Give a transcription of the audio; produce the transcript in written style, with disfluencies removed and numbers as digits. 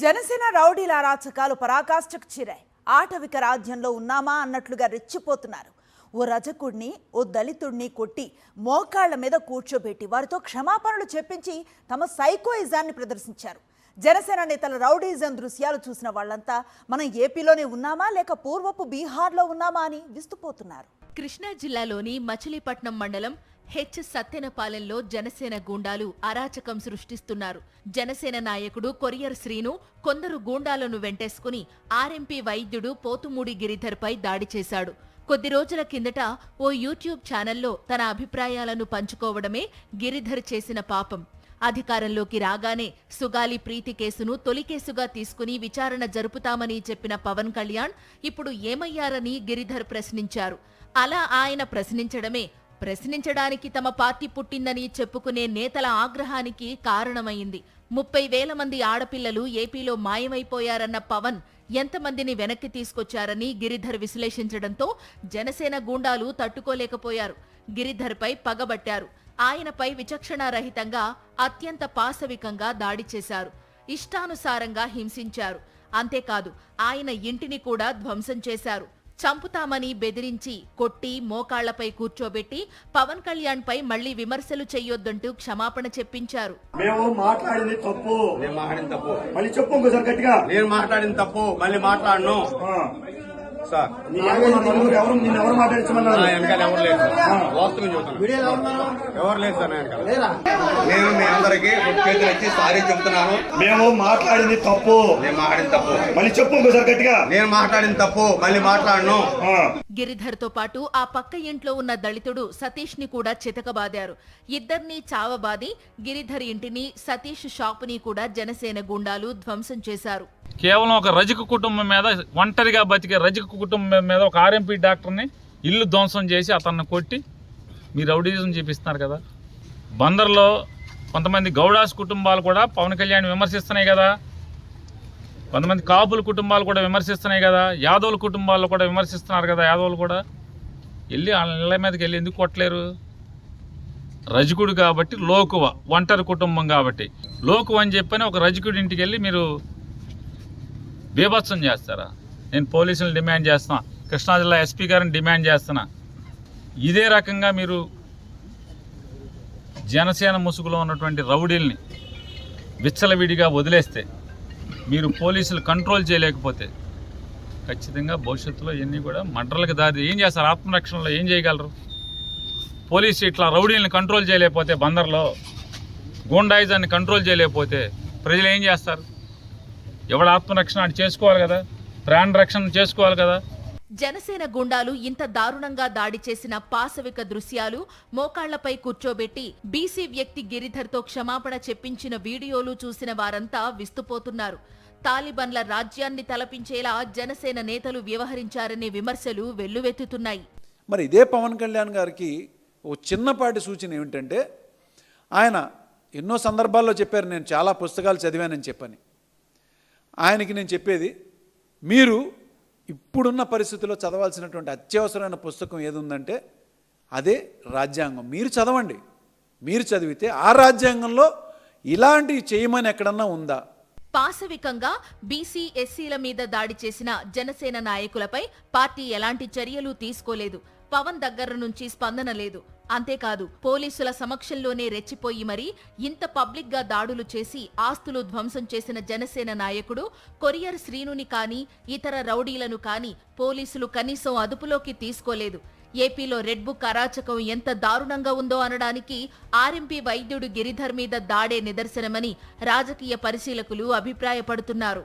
జనసేన రౌడీల అరాచకాలు పరాకాష్ఠకు చేరాయి. ఆటవిక రాజ్యంలో ఉన్నామా అన్నట్లుగా రెచ్చిపోతున్నారు. ఓ రజకుడిని ఓ దళితుడిని కొట్టి మోకాళ్ల మీద కూర్చోబెట్టి వారితో క్షమాపణలు చెప్పించి తమ సైకోయిజాన్ని ప్రదర్శించారు. జనసేన నేతల రౌడీజం దృశ్యాలు చూసిన వాళ్లంతా మనం ఏపీలోనే ఉన్నామా లేక పూర్వపు బీహార్లో ఉన్నామా అని విస్తుపోతున్నారు. కృష్ణా జిల్లాలోని మచిలీపట్నం మండలం హెచ్ సత్తెనపాలెంలో జనసేన గూండాలు అరాచకం సృష్టిస్తున్నారు. జనసేన నాయకుడు కొరియర్ శ్రీను కొందరు గూండాలను వెంటేసుకుని ఆర్ఎంపీ వైద్యుడు పోతుమూడి గిరిధర్పై దాడి చేశాడు. కొద్ది రోజుల కిందట ఓ యూట్యూబ్ ఛానల్లో తన అభిప్రాయాలను పంచుకోవడమే గిరిధర్ చేసిన పాపం. అధికారంలోకి రాగానే సుగాలి ప్రీతి కేసును తొలి కేసుగా తీసుకుని విచారణ జరుపుతామని చెప్పిన పవన్ కళ్యాణ్ ఇప్పుడు ఏమయ్యారని గిరిధర్ ప్రశ్నించారు. అలా ఆయన ప్రశ్నించడానికి తమ పార్టీ పుట్టిందని చెప్పుకునే నేతల ఆగ్రహానికి కారణమైంది. 30,000 మంది ఆడపిల్లలు ఏపీలో మాయమైపోయారన్న పవన్ ఎంతమందిని వెనక్కి తీసుకొచ్చారని గిరిధర్ విశ్లేషించడంతో జనసేన గూండాలు తట్టుకోలేకపోయారు. గిరిధర్పై పగబట్టారు. ఆయనపై విచక్షణారహితంగా అత్యంత పాశవికంగా దాడి చేశారు. ఇష్టానుసారంగా హింసించారు. అంతేకాదు ఆయన ఇంటిని కూడా ధ్వంసం చేశారు. చంపుతామని బెదిరించి కొట్టి మోకాళ్లపై కూర్చోబెట్టి పవన్ కళ్యాణ్ పై మళ్లీ విమర్శలు చెయ్యొద్దంటూ క్షమాపణ చెప్పించారు. మేము మాట్లాడింది తప్పు, మళ్ళీ చెప్పు ఇంకోసారి గట్టిగా. నేను మాట్లాడింది తప్పు, మళ్ళీ మాట్లాడను సార్. ఎవరు మాట్లాడించమన్నారు? ఎవరు లేదు, ఎవరు లేదు సార్. నేను మీ అందరికి చేతులు ఇచ్చి సారీ చెప్తున్నాను. మేము మాట్లాడింది తప్పు, నేను మాట్లాడింది తప్పు, మళ్ళీ చెప్పు ఇంకోసారి గట్టిగా. నేను మాట్లాడింది తప్పు, మళ్ళీ మాట్లాడను. గిరిధర్ తో పాటు ఆ పక్క ఇంట్లో ఉన్న దళితుడు సతీష్ ని కూడా చితకబాదారు. ఇద్దరిని చావబాది గిరిధర్ ఇంటిని, సతీష్ షాపుని కూడా జనసేన గుండాలు ధ్వంసం చేశారు. కేవలం ఒక రజక కుటుంబం మీద, ఒంటరిగా బతికే రజక కుటుంబం మీద ఒక ఆర్ఎంపీ డాక్టర్ని ఇల్లు ధ్వంసం చేసి అతన్ని కొట్టి మీరు రౌడీజం చూపిస్తున్నారు కదా. బందర్లో కొంతమంది గౌడాస్ కుటుంబాలు కూడా పవన్ కళ్యాణ్ విమర్శిస్తున్నాయి కదా. కొంతమంది కాపుల కుటుంబాలు కూడా విమర్శిస్తున్నాయి కదా. యాదవుల కుటుంబాల్లో కూడా విమర్శిస్తున్నారు కదా. యాదవులు కూడా వెళ్ళి వాళ్ళ ఇళ్ళ మీదకి వెళ్ళి ఎందుకు కొట్టలేరు? రజకుడు కాబట్టి, లోకువ ఒంటరి కుటుంబం కాబట్టి లోకువ అని చెప్పని ఒక రజకుడి ఇంటికి వెళ్ళి మీరు బీభత్సం చేస్తారా? నేను పోలీసులను డిమాండ్ చేస్తున్నా, కృష్ణా జిల్లా ఎస్పీ గారిని డిమాండ్ చేస్తున్నా. ఇదే రకంగా మీరు జనసేన ముసుగులో ఉన్నటువంటి రౌడీల్ని విచ్చలవిడిగా వదిలేస్తే, మీరు పోలీసులు కంట్రోల్ చేయలేకపోతే ఖచ్చితంగా భవిష్యత్తులో ఇవన్నీ కూడా మర్డర్లకు దారి ఏం చేస్తారు? ఆత్మరక్షణలో ఏం చేయగలరు? పోలీసు ఇట్లా రౌడీల్ని కంట్రోల్ చేయలేకపోతే, బందర్లో గూండాయిజాన్ని కంట్రోల్ చేయలేకపోతే ప్రజలు ఏం చేస్తారు? ఎవడ ఆత్మరక్షణ అది చేసుకోవాలి కదా, ప్రాణ రక్షణ చేసుకోవాలి కదా. జనసేన గుండాలు ఇంత దారుణంగా దాడి చేసిన పాశవిక దృశ్యాలు, మోకాళ్లపై కూర్చోబెట్టి బీసీ వ్యక్తి గిరిధర్ తో క్షమాపణ చెప్పించిన వీడియోలు చూసిన వారంతా విస్తుపోతున్నారు. తాలిబన్ల రాజ్యాన్ని తలపించేలా జనసేన నేతలు వ్యవహరించారనే విమర్శలు వెల్లువెత్తుతున్నాయి. మరి ఇదే పవన్ కళ్యాణ్ గారికి ఓ చిన్నపాటి సూచన ఏమిటంటే, ఆయన ఎన్నో సందర్భాల్లో చెప్పారు నేను చాలా పుస్తకాలు చదివానని చెప్పని. ఆయనకి నేను చెప్పేది, మీరు ఇప్పుడున్న పరిస్థితుల్లో చదవాల్సినటువంటి అత్యవసరమైన పుస్తకం ఏది ఉందంటే అదే రాజ్యాంగం. మీరు చదవండి. మీరు చదివితే ఆ రాజ్యాంగంలో ఇలాంటివి చేయమని ఎక్కడన్నా ఉందా? పాశవికంగా బీసీ, ఎస్సీల మీద దాడి చేసిన జనసేన నాయకులపై పార్టీ ఎలాంటి చర్యలు తీసుకోలేదు. పవన్ దగ్గర నుంచి స్పందన లేదు. అంతేకాదు పోలీసుల సమక్షంలోనే రెచ్చిపోయి మరీ ఇంత పబ్లిక్ గా దాడులు చేసి ఆస్తులు ధ్వంసం చేసిన జనసేన నాయకుడు కొరియర్ శ్రీనుని కానీ ఇతర రౌడీలను కానీ పోలీసులు కనీసం అదుపులోకి తీసుకోలేదు. ఏపీలో రెడ్ బుక్ అరాచకం ఎంత దారుణంగా ఉందో అనడానికి ఆర్ఎంపీ వైద్యుడు గిరిధర్ మీద దాడే నిదర్శనమని రాజకీయ పరిశీలకులు అభిప్రాయపడుతున్నారు.